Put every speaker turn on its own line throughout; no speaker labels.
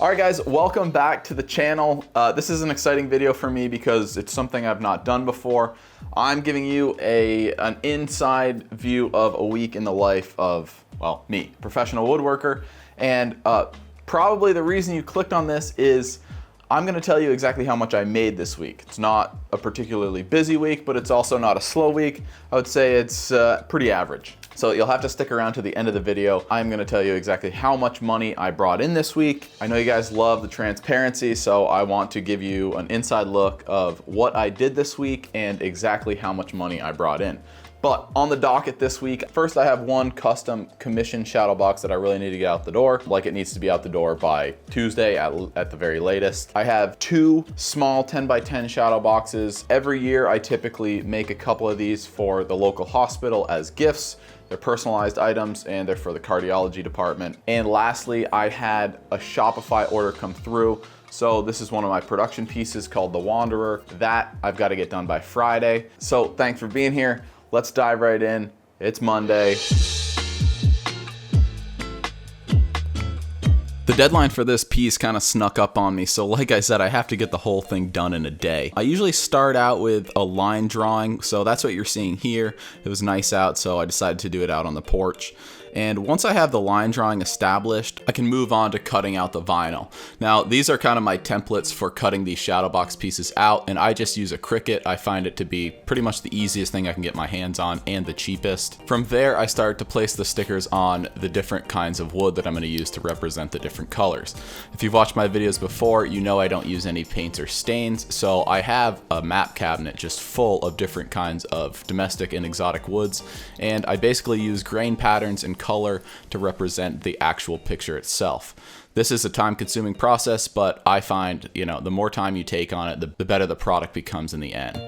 All right guys, welcome back to the channel. This is an exciting video for me because it's something I've not done before. I'm giving you an inside view of a week in the life of, well, me, professional woodworker. And probably the reason you clicked on this is I'm gonna tell you exactly how much I made this week. It's not a particularly busy week, but it's also not a slow week. I would say it's pretty average. So you'll have to stick around to the end of the video. I'm gonna tell you exactly how much money I brought in this week. I know you guys love the transparency, so I want to give you an inside look of what I did this week and exactly how much money I brought in. But on the docket this week, first I have one custom commission shadow box that I really need to get out the door. Like it needs to be out the door by Tuesday at the very latest. I have two small 10x10 shadow boxes. Every year I typically make a couple of these for the local hospital as gifts. They're personalized items and they're for the cardiology department. And lastly, I had a Shopify order come through. So this is one of my production pieces called The Wanderer. That I've got to get done by Friday. So thanks for being here. Let's dive right in. It's Monday. The deadline for this piece kind of snuck up on me, so like I said, I have to get the whole thing done in a day. I usually start out with a line drawing, so that's what you're seeing here. It was nice out, so I decided to do it out on the porch. And once I have the line drawing established, I can move on to cutting out the vinyl. Now, these are kind of my templates for cutting these shadow box pieces out, and I just use a Cricut. I find it to be pretty much the easiest thing I can get my hands on and the cheapest. From there, I start to place the stickers on the different kinds of wood that I'm going to use to represent the different colors. If you've watched my videos before, you know I don't use any paints or stains, so I have a map cabinet just full of different kinds of domestic and exotic woods, and I basically use grain patterns and color to represent the actual picture itself. This is a time-consuming process, but I find, the more time you take on it, the better the product becomes in the end.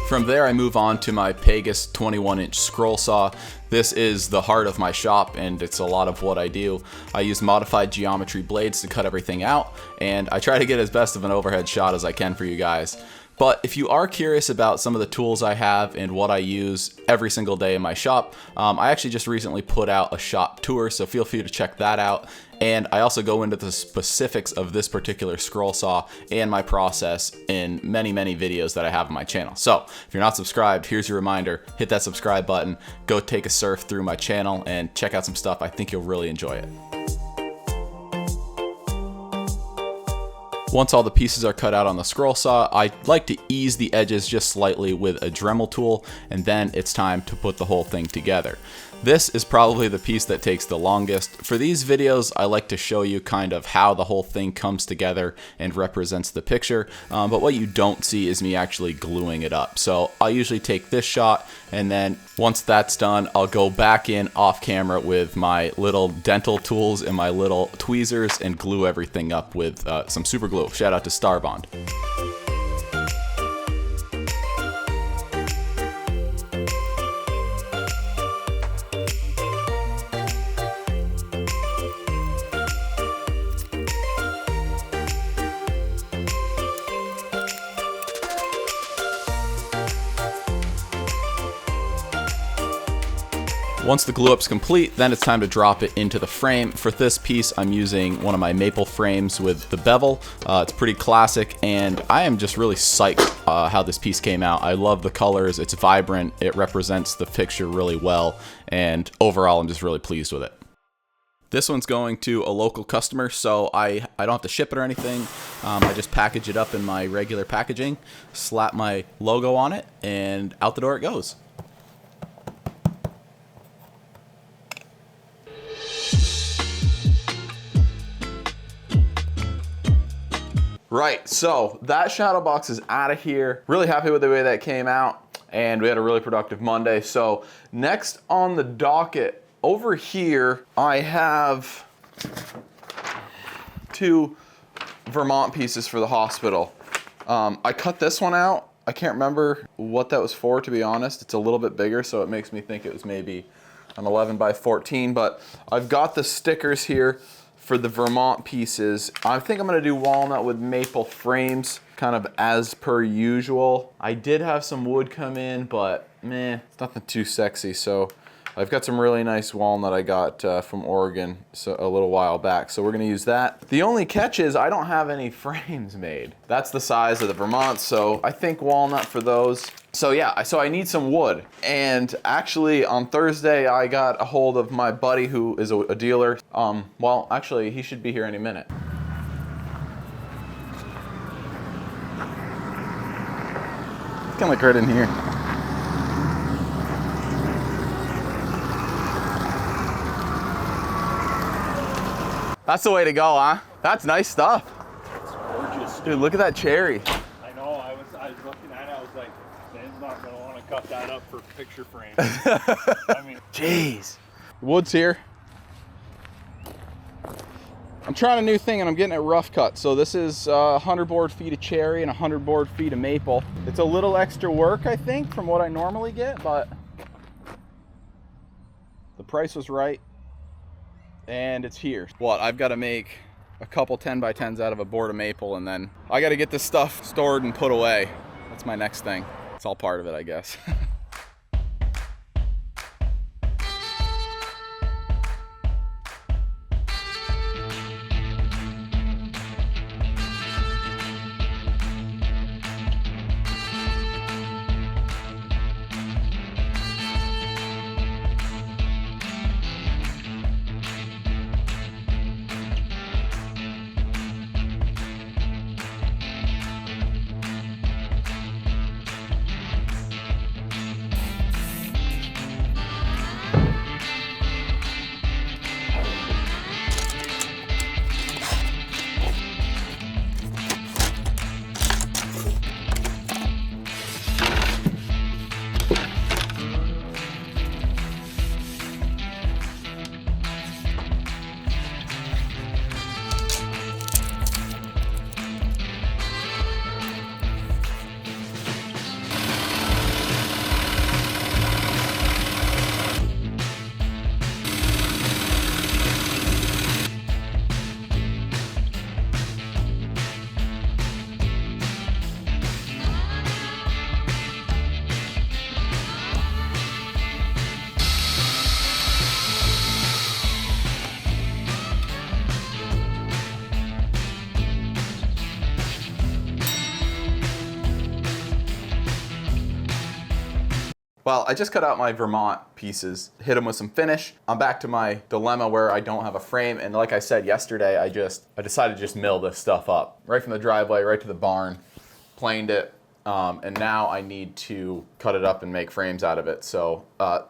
From there, I move on to my Pegas 21-inch scroll saw. This is the heart of my shop, and it's a lot of what I do. I use modified geometry blades to cut everything out, and I try to get as best of an overhead shot as I can for you guys. But if you are curious about some of the tools I have and what I use every single day in my shop, I actually just recently put out a shop tour, so feel free to check that out. And I also go into the specifics of this particular scroll saw and my process in many, many videos that I have on my channel. So if you're not subscribed, here's your reminder, hit that subscribe button, go take a surf through my channel and check out some stuff. I think you'll really enjoy it. Once all the pieces are cut out on the scroll saw, I like to ease the edges just slightly with a Dremel tool, and then it's time to put the whole thing together. This is probably the piece that takes the longest. For these videos, I like to show you kind of how the whole thing comes together and represents the picture, but what you don't see is me actually gluing it up. So I'll usually take this shot, and then once that's done, I'll go back in off camera with my little dental tools and my little tweezers and glue everything up with some super glue. Shout out to Starbond. Once the glue up's complete, then it's time to drop it into the frame. For this piece, I'm using one of my maple frames with the bevel. It's pretty classic, and I am just really psyched how this piece came out. I love the colors, it's vibrant, it represents the picture really well, and overall I'm just really pleased with it. This one's going to a local customer, so I don't have to ship it or anything. I just package it up in my regular packaging, slap my logo on it, and out the door it goes. Right, so that shadow box is out of here. Really happy with the way that came out, and we had a really productive Monday. So next on the docket, over here, I have two Vermont pieces for the hospital. I cut this one out. I can't remember what that was for, to be honest. It's a little bit bigger, so it makes me think it was maybe an 11 by 14, but I've got the stickers here for the Vermont pieces, I think I'm gonna do walnut with maple frames, kind of as per usual. I did have some wood come in, but meh, it's nothing too sexy. So I've got some really nice walnut I got from Oregon a little while back, so we're gonna use that. The only catch is I don't have any frames made. That's the size of the Vermont, so I think walnut for those. So yeah, so I need some wood. And actually on Thursday, I got a hold of my buddy who is a dealer. Well, actually he should be here any minute. It's kind of like right in here. That's the way to go, huh? That's nice stuff.
It's gorgeous.
Dude, look at that cherry.
I know, I was looking at it, I was like, Ben's not gonna want to cut that up for picture frame. I mean,
jeez. Wood's here. I'm trying a new thing and I'm getting it rough cut. So this is 100 board feet of cherry and 100 board feet of maple. It's a little extra work, I think, from what I normally get, but the price was right. And it's here. What, I've got to make a couple 10x10s out of a board of maple, and then I got to get this stuff stored and put away. That's my next thing. It's all part of it, I guess. Well, I just cut out my Vermont pieces, hit them with some finish. I'm back to my dilemma where I don't have a frame. And like I said yesterday, I decided to just mill this stuff up. Right from the driveway, right to the barn, planed it. And now I need to cut it up and make frames out of it. So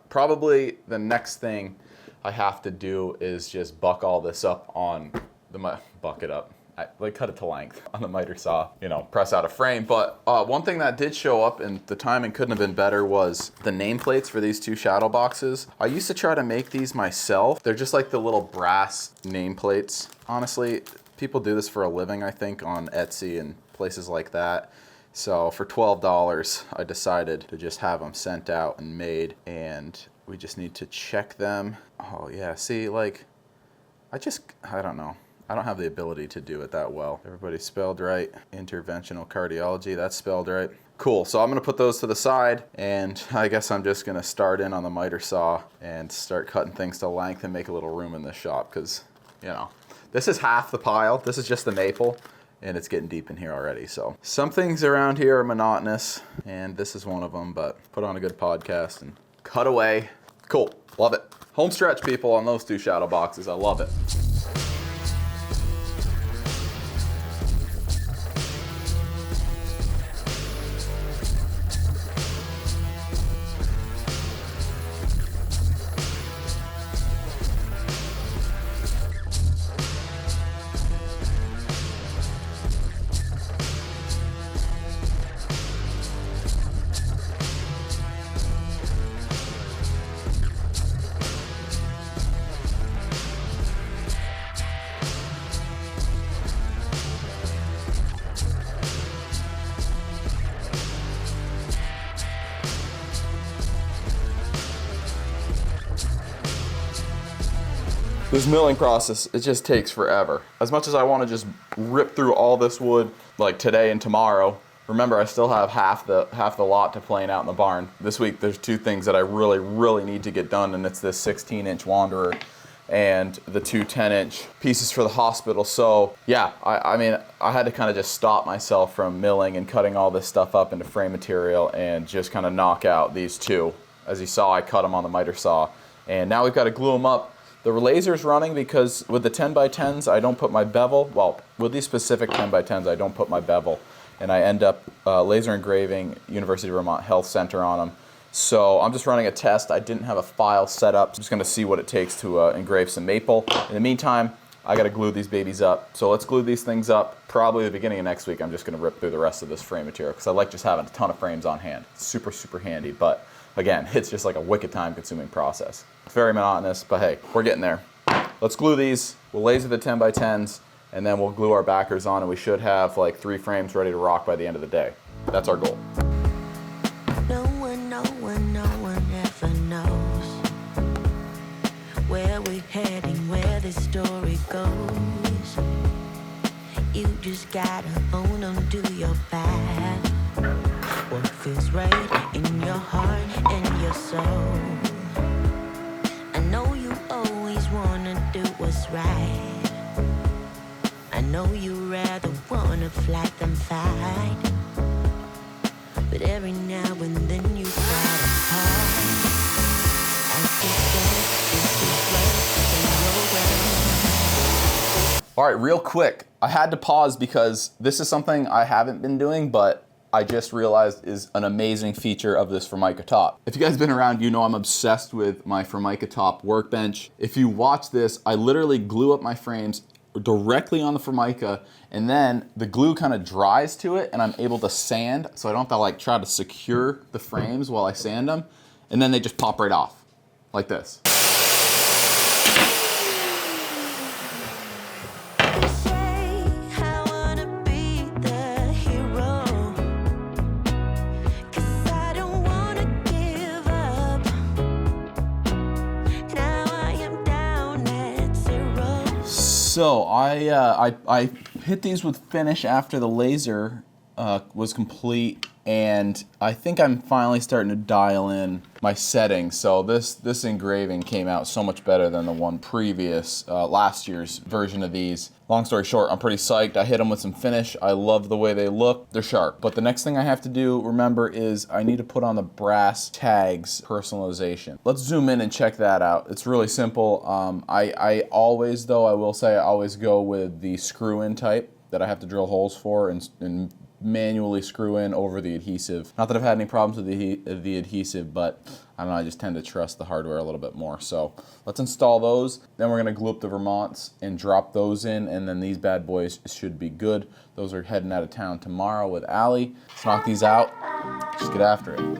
probably the next thing I have to do is just buck all this up on the, buck it up. Like cut it to length on the miter saw, you know, press out a frame. But one thing that did show up, and the timing couldn't have been better, was the nameplates for these two shadow boxes. I used to try to make these myself. They're just like the little brass nameplates. Honestly, people do this for a living, I think, on Etsy and places like that. So for $12, I decided to just have them sent out and made, and we just need to check them. Oh yeah, see, like, I don't know. I don't have the ability to do it that well. Everybody's spelled right. Interventional cardiology, that's spelled right. Cool, so I'm gonna put those to the side, and I guess I'm just gonna start in on the miter saw and start cutting things to length and make a little room in this shop, because, you know, this is half the pile. This is just the maple, and it's getting deep in here already. So some things around here are monotonous, and this is one of them, but put on a good podcast and cut away. Cool, love it. Home stretch, people, on those two shadow boxes. I love it. This milling process, it just takes forever. As much as I want to just rip through all this wood like today and tomorrow, remember I still have half the lot to plane out in the barn. This week there's two things that I really need to get done, and it's this 16-inch Wanderer and the two 10-inch pieces for the hospital. So yeah, I mean, I had to kind of just stop myself from milling and cutting all this stuff up into frame material and just kind of knock out these two. As you saw, I cut them on the miter saw, and now we've got to glue them up. The laser's running because with the 10x10s, I don't put my bevel. Well, with these specific 10x10s, I don't put my bevel, and I end up laser engraving University of Vermont Health Center on them. So I'm just running a test. I didn't have a file set up. I'm just gonna see what it takes to engrave some maple. In the meantime, I gotta glue these babies up. So let's glue these things up. Probably the beginning of next week, I'm just gonna rip through the rest of this frame material because I like just having a ton of frames on hand. It's super handy, but again, it's just like a wicked time-consuming process. It's very monotonous, but hey, we're getting there. Let's glue these. We'll laser the 10x10s, and then we'll glue our backers on, and we should have like 3 frames ready to rock by the end of the day. That's our goal.
No one ever knows where we're heading, where this story goes. You just gotta own on to your path. What feels right in your heart and your soul. I know you always wanna do what's right. I know you rather wanna fly than fight. But every now and then you try to pause.
All right, real quick, I had to pause because this is something I haven't been doing, but I just realized is an amazing feature of this Formica top. If you guys have been around, you know I'm obsessed with my Formica top workbench. If you watch this, I literally glue up my frames directly on the Formica, and then the glue kind of dries to it, and I'm able to sand, so I don't have to like try to secure the frames while I sand them, and then they just pop right off, like this. So I hit these with finish after the laser was complete, and I think I'm finally starting to dial in my settings. So this engraving came out so much better than the one previous, last year's version of these. Long story short, I'm pretty psyched. I hit them with some finish. I love the way they look. They're sharp. But the next thing I have to do, remember, is I need to put on the brass tags personalization. Let's zoom in and check that out. It's really simple. I always, though, I will say I always go with the screw-in type that I have to drill holes for and manually screw in over the adhesive. Not that I've had any problems with the adhesive, but I don't know, I just tend to trust the hardware a little bit more. So let's install those. Then we're gonna glue up the Vermonts and drop those in, and then these bad boys should be good. Those are heading out of town tomorrow with Allie. Let's knock these out, just get after it.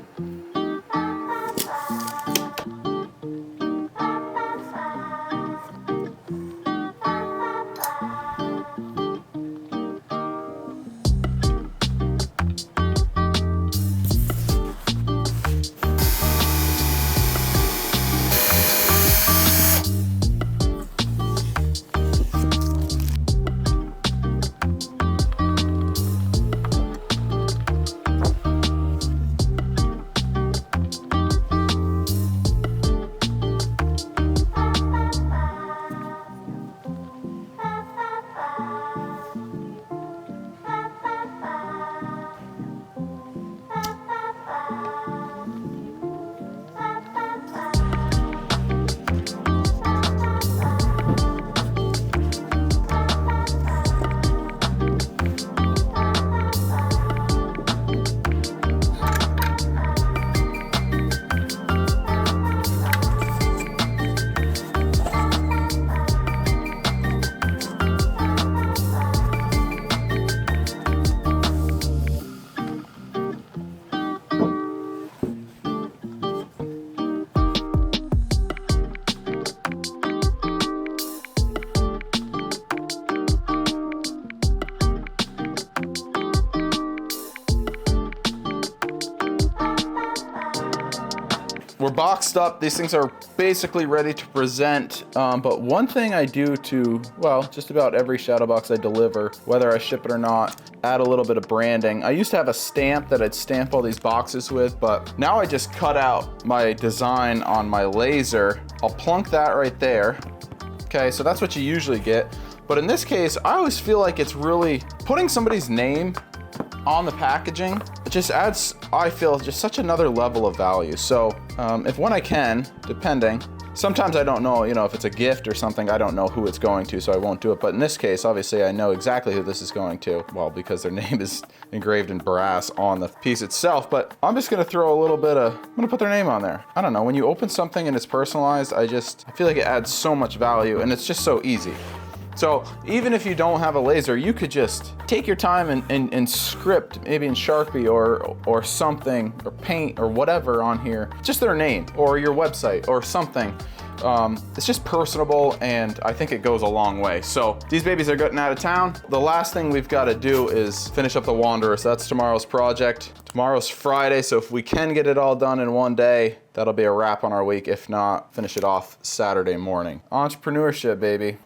we're boxed up. These things are basically ready to present. But one thing I do to, well, just about every shadow box I deliver, whether I ship it or not, add a little bit of branding. I used to have a stamp that I'd stamp all these boxes with, but now I just cut out my design on my laser. I'll plunk that right there. Okay, so that's what you usually get. But in this case, I always feel like it's really putting somebody's name on the packaging. It just adds, I feel, just such another level of value. So if when I can, depending, sometimes I don't know, you know, if it's a gift or something, I don't know who it's going to, so I won't do it. But in this case, obviously I know exactly who this is going to. Well, because their name is engraved in brass on the piece itself. But I'm just gonna throw a little bit of, I'm gonna put their name on there. I don't know, when you open something and it's personalized, I feel like it adds so much value, and it's just so easy. So even if you don't have a laser, you could just take your time and script, maybe in Sharpie or something, or paint or whatever on here, just their name or your website or something. It's just personable, and I think it goes a long way. So these babies are getting out of town. The last thing we've got to do is finish up the Wanderer. So that's tomorrow's project. Tomorrow's Friday, so if we can get it all done in one day, that'll be a wrap on our week. If not, finish it off Saturday morning. Entrepreneurship, baby.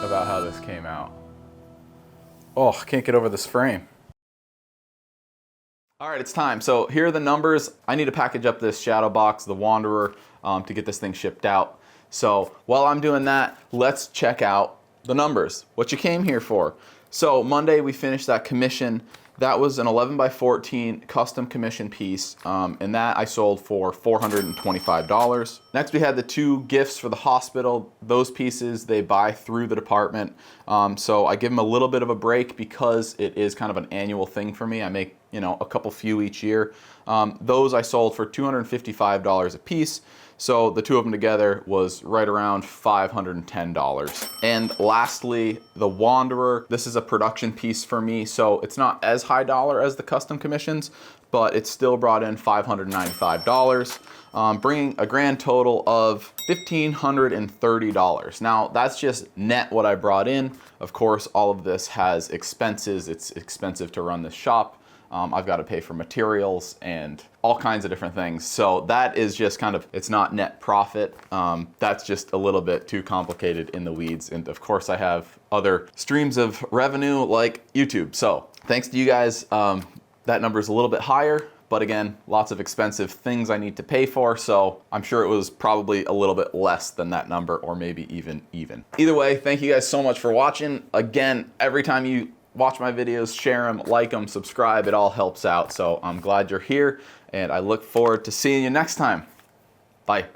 About how this came out. Oh, I can't get over this frame. All right, it's time. So here are the numbers. I need to package up this shadow box, the Wanderer, to get this thing shipped out. So while I'm doing that, let's check out the numbers, what you came here for. So Monday we finished that commission. That was an 11 by 14 custom commission piece, and that I sold for $425. Next, we had the 2 gifts for the hospital. Those pieces they buy through the department, so I give them a little bit of a break because it is kind of an annual thing for me. I make, you know, a couple few each year. Those I sold for $255 a piece. So the 2 of them together was right around $510. And lastly, the Wanderer. This is a production piece for me, so it's not as high dollar as the custom commissions, but it still brought in $595, bringing a grand total of $1,530. Now that's just net what I brought in. Of course, all of this has expenses. It's expensive to run this shop. I've got to pay for materials and all kinds of different things. So that is just kind of, it's not net profit. That's just a little bit too complicated in the weeds. And of course I have other streams of revenue like YouTube. So thanks to you guys, that number is a little bit higher, but again, lots of expensive things I need to pay for. So I'm sure it was probably a little bit less than that number, or maybe even. Either way, thank you guys so much for watching. Again, every time you watch my videos, share them, like them, subscribe, it all helps out. So I'm glad you're here, and I look forward to seeing you next time. Bye.